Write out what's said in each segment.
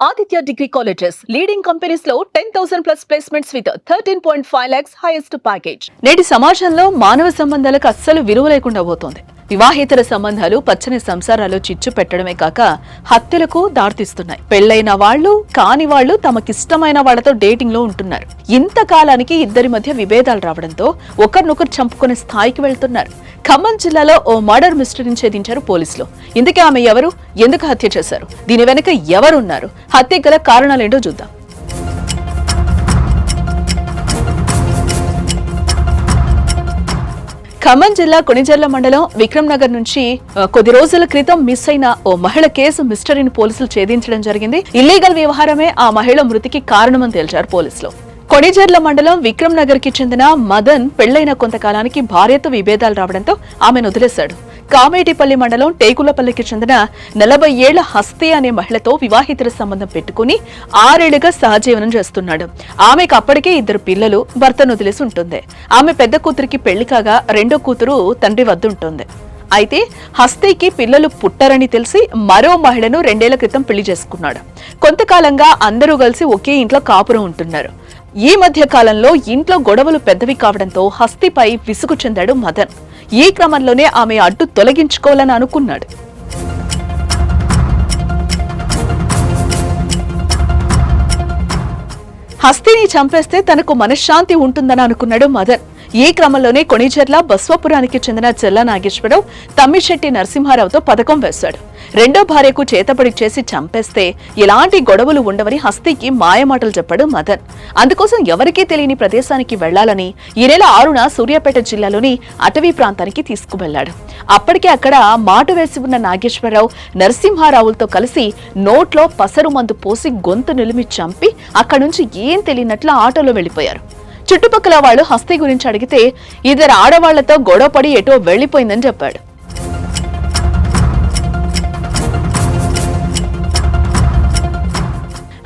Aditya Degree Colleges, leading companies లో 10,000 plus placements with 13.5 lakhs highest package. నేటి సమాజంలో మానవ సంబంధాలకు అస్సలు విలువ లేకుండా పోతోంది. వివాహేతర సంబంధాలు పచ్చని సంసారాలు చిచ్చు పెట్టడమే కాక హత్యలకు దారితీస్తున్నాయి. పెళ్లైన వాళ్ళు కాని వాళ్ళు తమకిష్టమైన వాళ్లతో డేటింగ్ లో ఉంటున్నారు. ఇంతకాలానికి ఇద్దరి మధ్య విభేదాలు రావడంతో ఒకరినొకరు చంపుకునే స్థాయికి వెళ్తున్నారు. ఖమ్మం జిల్లాలో ఓ మర్డర్ మిస్టరీని ఛేదించారు పోలీసులు. ఇందుకే ఆమె ఎవరు, ఎందుకు హత్య చేశారు, దీని వెనుక ఎవరున్నారు, హత్య గల కారణాలేంటో చూద్దాం. ఖమ్మం జిల్లా కొణిజర్ల మండలం విక్రమ్ నగర్ నుంచి కొద్ది రోజుల క్రితం మిస్ అయిన ఓ మహిళ కేసు మిస్టరీని పోలీసులు ఛేదించడం జరిగింది. ఇల్లీగల్ వ్యవహారమే ఆ మహిళ మృతికి కారణమని తేల్చారు పోలీసులు. కొణిజర్ల మండలం విక్రమ్ నగర్ కి చెందిన మదన్ పెళ్లైన కొంతకాలానికి భార్యతో విభేదాలు రావడంతో ఆమెను వదిలేశాడు. కామేటిపల్లి మండలం టేకులపల్లికి చెందిన 40 ఏళ్ల హస్తి అనే మహిళతో వివాహితర సంబంధం పెట్టుకుని 6 ఏళ్లుగా సహజీవనం చేస్తున్నాడు. ఆమెకు అప్పటికే 2 పిల్లలు, భర్తను వదిలేసి ఉంటుంది. ఆమె పెద్ద కూతురికి పెళ్లి కాగా రెండో కూతురు తండ్రి వద్ద ఉంటుంది. అయితే హస్తికి పిల్లలు పుట్టరని తెలిసి మరో మహిళను 2 ఏళ్ల క్రితం పెళ్లి చేసుకున్నాడు. కొంతకాలంగా అందరూ కలిసి ఒకే ఇంట్లో కాపురం ఉంటున్నారు. ఈ మధ్య కాలంలో ఇంట్లో గొడవలు పెద్దవి కావడంతో హస్తిపై విసుగు చెందాడు మదన్. ఈ క్రమంలోనే ఆమె అడ్డు తొలగించుకోవాలని అనుకున్నాడు. హస్తిని చంపేస్తే తనకు మనశ్శాంతి ఉంటుందని అనుకున్నాడు మదన్. ఈ క్రమంలోనే కొణిజర్ల బస్వపురానికి చెందిన చెల్ల నాగేశ్వరరావు తమ్మిశెట్టి నరసింహారావుతో పథకం వేశాడు. రెండో భార్యకు చేతపడి చేసి చంపేస్తే ఎలాంటి గొడవలు ఉండవని హస్తికి మాయమాటలు చెప్పాడు మదన్. అందుకోసం ఎవరికీ తెలియని ప్రదేశానికి వెళ్లాలని ఈ నెల 6న సూర్యాపేట జిల్లాలోని అటవీ ప్రాంతానికి తీసుకువెళ్లాడు. అప్పటికే అక్కడ మాటు వేసి ఉన్న నాగేశ్వరరావు నరసింహారావులతో కలిసి నోట్లో పసరు మందు పోసి గొంతు నిలిమి చంపి అక్కడి నుంచి ఏం తెలియనట్లు ఆటోలో వెళ్లిపోయారు. చుట్టుపక్కల వాళ్లు హస్తి గురించి అడిగితే 2 ఆడవాళ్లతో గొడవపడి ఎటో వెళ్లిపోయిందని చెప్పాడు.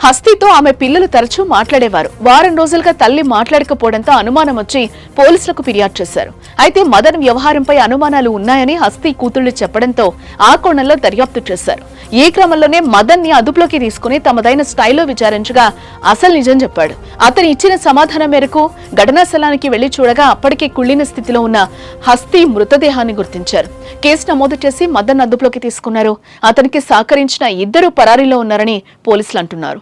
హస్తితో ఆమె పిల్లలు తరచూ మాట్లాడేవారు. వారం రోజులుగా తల్లి మాట్లాడకపోవడంతో అనుమానం వచ్చి పోలీసులకు ఫిర్యాదు చేశారు. అయితే మదన్ వ్యవహారంపై అనుమానాలు ఉన్నాయని హస్తి కూతుళ్లు చెప్పడంతో ఆ కోణంలో దర్యాప్తు చేశారు. ఈ క్రమంలోనే మదన్ ని అదుపులోకి తీసుకుని తమదైన స్టైల్లో విచారించగా అసలు నిజం చెప్పాడు. అతను ఇచ్చిన సమాధానం మేరకు ఘటనా స్థలానికి వెళ్లి చూడగా అప్పటికే కుళ్లిన స్థితిలో ఉన్న హస్తి మృతదేహాన్ని గుర్తించారు. కేసు నమోదు చేసి మదన్ అదుపులోకి తీసుకున్నారు. అతనికి సహకరించిన 2 పరారీలో ఉన్నారని పోలీసులు అంటున్నారు.